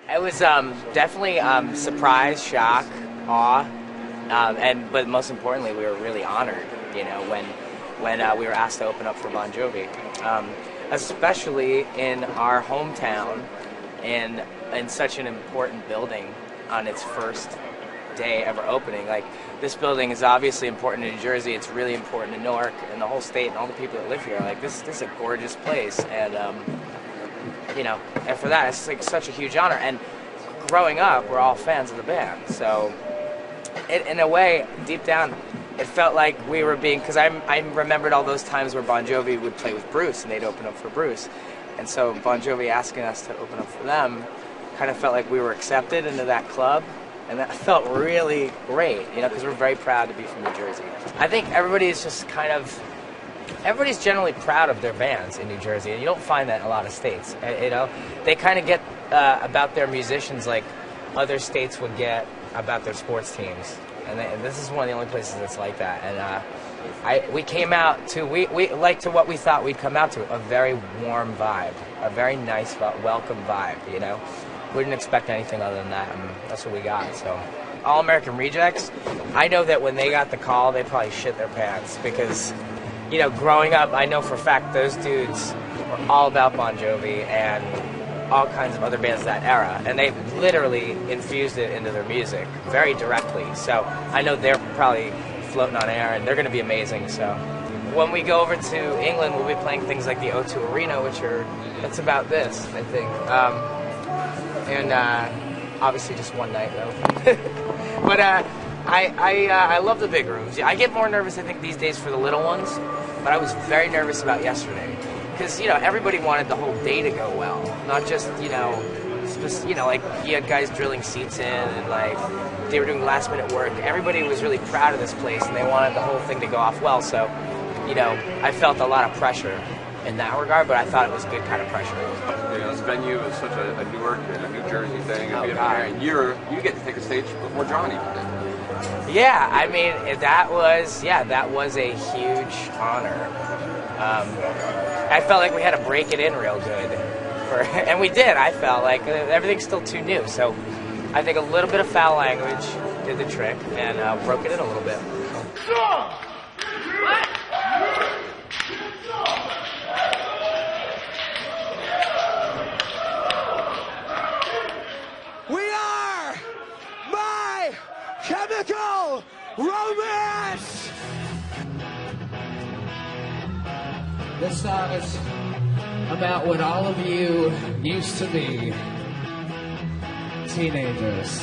It was definitely surprise, shock, awe, but most importantly, we were really honored. You know, when we were asked to open up for Bon Jovi, especially in our hometown, in such an important building on its first day ever opening. Like, this building is obviously important in New Jersey. It's really important in Newark and the whole state and all the people that live here. Like, this is a gorgeous place, and you know, and for that, it's like such a huge honor. And growing up, we're all fans of the band, so in a way, deep down, it felt like we were being, because I remembered all those times where Bon Jovi would play with Bruce, and they'd open up for Bruce, and so Bon Jovi asking us to open up for them kind of felt like we were accepted into that club, and that felt really great, you know, because we're very proud to be from New Jersey. I think everybody's generally proud of their bands in New Jersey, and you don't find that in a lot of states. You know, they kind of get about their musicians like other states would get about their sports teams, and this is one of the only places that's like that. And we came out to we like to what we thought we'd come out to, a very warm vibe, a very nice, welcome vibe. You know, we didn't expect anything other than that, and that's what we got. So, All American Rejects, I know that when they got the call, they probably shit their pants because, you know, growing up, I know for a fact those dudes were all about Bon Jovi and all kinds of other bands of that era, and they literally infused it into their music very directly. So I know they're probably floating on air, and they're going to be amazing. So when we go over to England, we'll be playing things like the O2 Arena, it's about this, I think. Obviously just one night though. But I love the big rooms. I get more nervous, I think, these days for the little ones, but I was very nervous about yesterday. Because, you know, everybody wanted the whole day to go well, not just, like you had guys drilling seats in and like they were doing last minute work. Everybody was really proud of this place and they wanted the whole thing to go off well. So, you know, I felt a lot of pressure in that regard, but I thought it was good kind of pressure. You know, this venue is such a Newark and a New Jersey thing, and you get to take a stage before John even did. Yeah, I mean, that was a huge honor. I felt like we had to break it in real good, and we did. I felt like everything's still too new, so I think a little bit of foul language did the trick and broke it in a little bit. We are My Chemical Romance! This song is about what all of you used to be. Teenagers.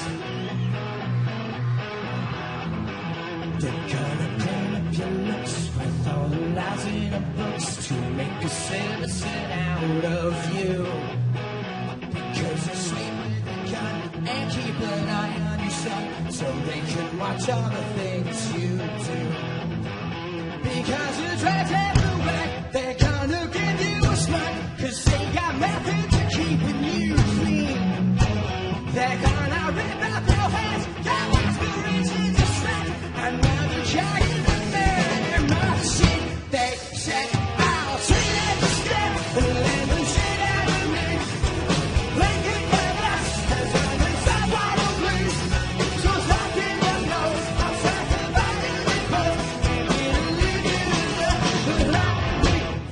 They're gonna paint up your looks with all the lies in the books to make a citizen out of you. Because you sleep with a gun and keep an eye on your son so they can watch all the things you do. Because you try to take them back, they're gonna give you a smile, cause they got methods of keeping you clean. They're gonna rip out your hands, your aspirations are slack, and now you're giant the murder machine. They said, I'll see that you step, and let them sit out of me. Lincoln Glass has opened someone to please. So stop in your nose, I'll sacrifice in the coast, and we'll leave you alone.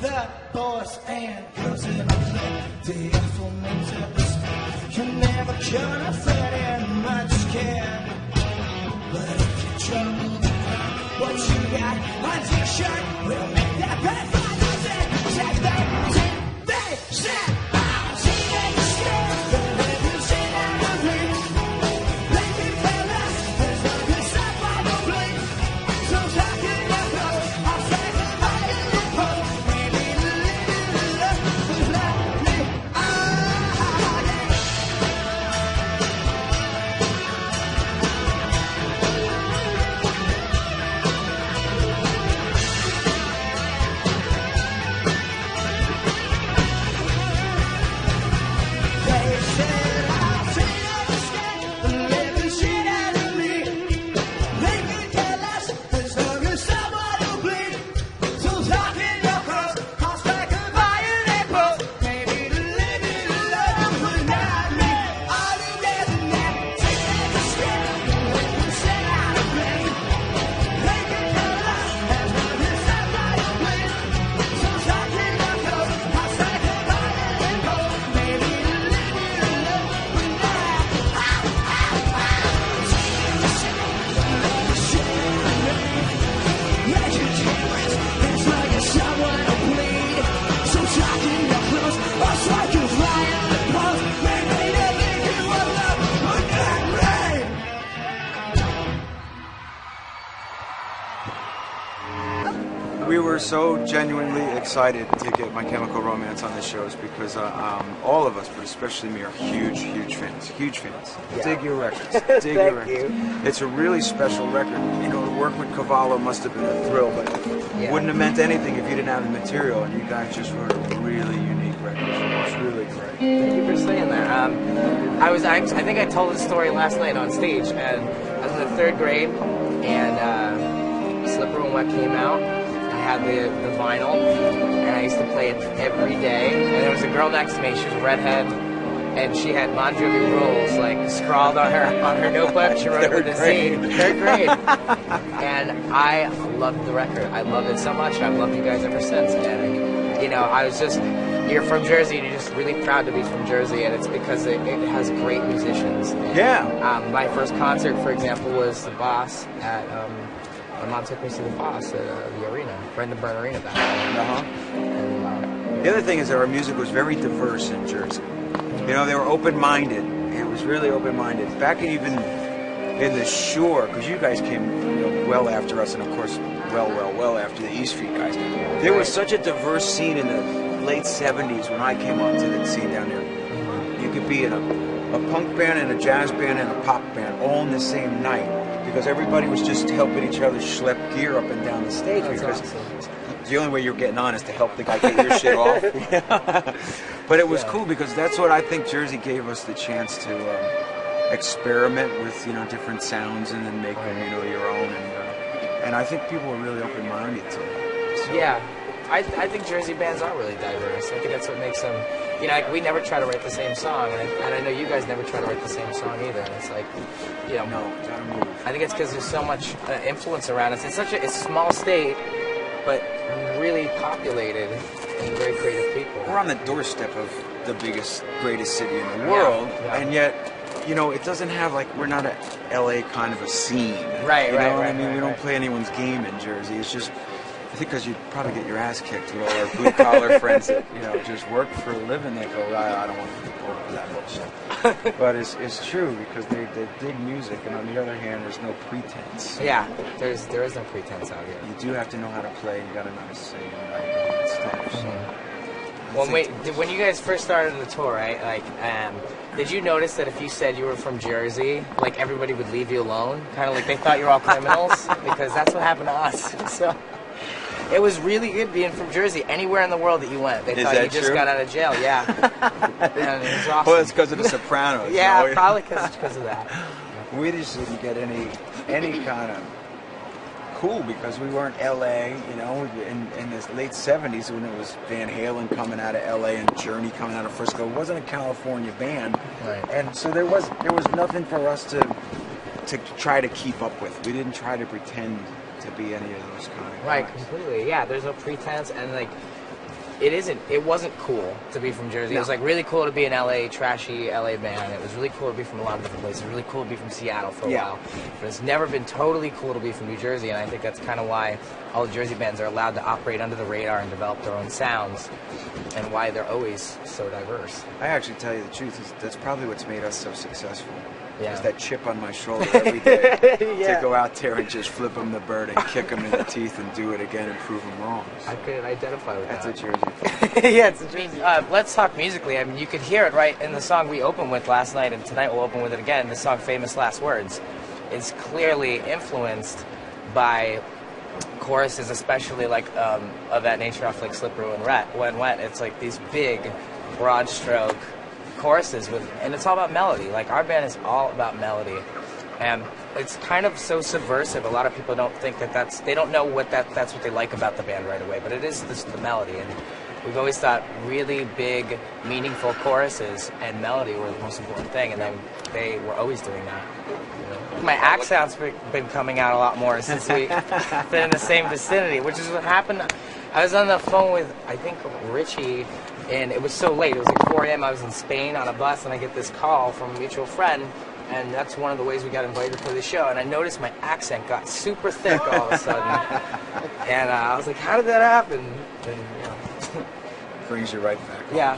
The boys and girls in the play, the implements of the sport can never cure a threat and much can. But if you're troubled, what you got, addiction will make that bad finals and check that. They said, I'll see that you scared, but let you sit out of me. They can tell us there's nothing stop by the bleed. So talk in your clothes, I'll say goodbye to the post. Maybe the little love was like me. we're so genuinely excited to get My Chemical Romance on the shows because all of us, but especially me, are huge fans. Huge fans. Yeah. Dig your records. Dig your Thank records. you. It's a really special record. You know, to work with Cavallo must have been a thrill, but Yeah. wouldn't have meant anything if you didn't have the material. And you guys just wrote a really unique record. It's really great. Thank you for saying that. I think I told this story last night on stage, and I was in the 3rd grade, and Slippery When Wet came out. I had the vinyl, and I used to play it every day. And there was a girl next to me. She was a redhead, and she had Bon Jovi Rules like scrawled on her notebook. She wrote it with a Z. 3rd grade. And I loved the record. I loved it so much. I've loved you guys ever since. And you know, I was just. You're from Jersey, and you're just really proud to be from Jersey, and it's because it has great musicians. And, Yeah. my first concert, for example, was the Boss at. My mom took me to the Boss at the arena, Brendan Byrne Arena back then. Uh-huh. The other thing is that our music was very diverse in Jersey. You know, they were open-minded. It was really open-minded. Back even in the Shore, because you guys came well after us, and of course, well after the East Street guys. There was such a diverse scene in the late 70s when I came onto the scene down there. You could be in a punk band and a jazz band and a pop band all in the same night because everybody was just helping each other schlep gear up and down the stage. That's because awesome. the only way you're getting on is to help the guy get your shit off. But it was cool because that's what I think Jersey gave us the chance to experiment with, different sounds and then make them, your own. And I think people were really open-minded to it. So. Yeah. I think Jersey bands are really diverse. I think that's what makes them, like we never try to write the same song, and I know you guys never try to write the same song either. And it's like, No, gotta move. I think it's because there's so much influence around us. It's a small state, but really populated and very creative people. We're on the doorstep of the greatest city in the world, and yet, it doesn't have we're not a LA kind of a scene. Right, you know right, what right, I mean? right, we don't right. play anyone's game in Jersey. It's just, I think because you'd probably get your ass kicked with all our blue collar friends that just work for a living. They go, I don't want to be part of that bullshit. But it's true because they dig music, and on the other hand, there's no pretense. Yeah, there is no pretense out here. You do have to know how to play. You got to know how to sing and write and all that stuff. So. When you guys first started the tour, right? Did you notice that if you said you were from Jersey, everybody would leave you alone? Kind of like they thought you were all criminals? Because that's what happened to us. So it was really good being from Jersey. Anywhere in the world that you went, they thought you just got out of jail. Yeah. And it was awesome. Well, it's because of the Sopranos. Yeah, probably because of that. We just didn't get any kind of cool because we weren't LA, in the late 70s when it was Van Halen coming out of LA and Journey coming out of Frisco. It wasn't a California band. Right. And so there was nothing for us to try to keep up with. We didn't try to pretend to be any of those kind of guys. Right, completely. Yeah, there's no pretense, and it wasn't cool to be from Jersey. No. It was really cool to be an LA, trashy LA band. It was really cool to be from a lot of different places. Really cool to be from Seattle for a while. But it's never been totally cool to be from New Jersey, and I think that's kind of why all the Jersey bands are allowed to operate under the radar and develop their own sounds, and why they're always so diverse. I actually tell you the truth, that's probably what's made us so successful. Yeah. Is that chip on my shoulder every day Yeah. to go out there and just flip them the bird and kick them in the teeth and do it again and prove them wrong. I could identify with That's that. a Jersey thing. Yeah, it's a Jersey. Let's talk musically. I mean, you could hear it right in the song we opened with last night, and tonight we'll open with it again. The song "Famous Last Words" is clearly influenced by choruses, especially of that nature off Slippery When Wet. It's these big, broad stroke choruses and it's all about melody. Our band is all about melody, and it's kind of so subversive. A lot of people don't think they don't know that's what they like about the band right away, but it is the melody, and we've always thought really big, meaningful choruses and melody were the most important thing, and then they were always doing that. My accent's been coming out a lot more since we've been in the same vicinity, which is what happened. I was on the phone with, I think, Richie, and it was so late. It was 4 a.m. I was in Spain on a bus, and I get this call from a mutual friend, and that's one of the ways we got invited to the show. And I noticed my accent got super thick all of a sudden. And I was like, how did that happen? And, Brings you right back. Yeah.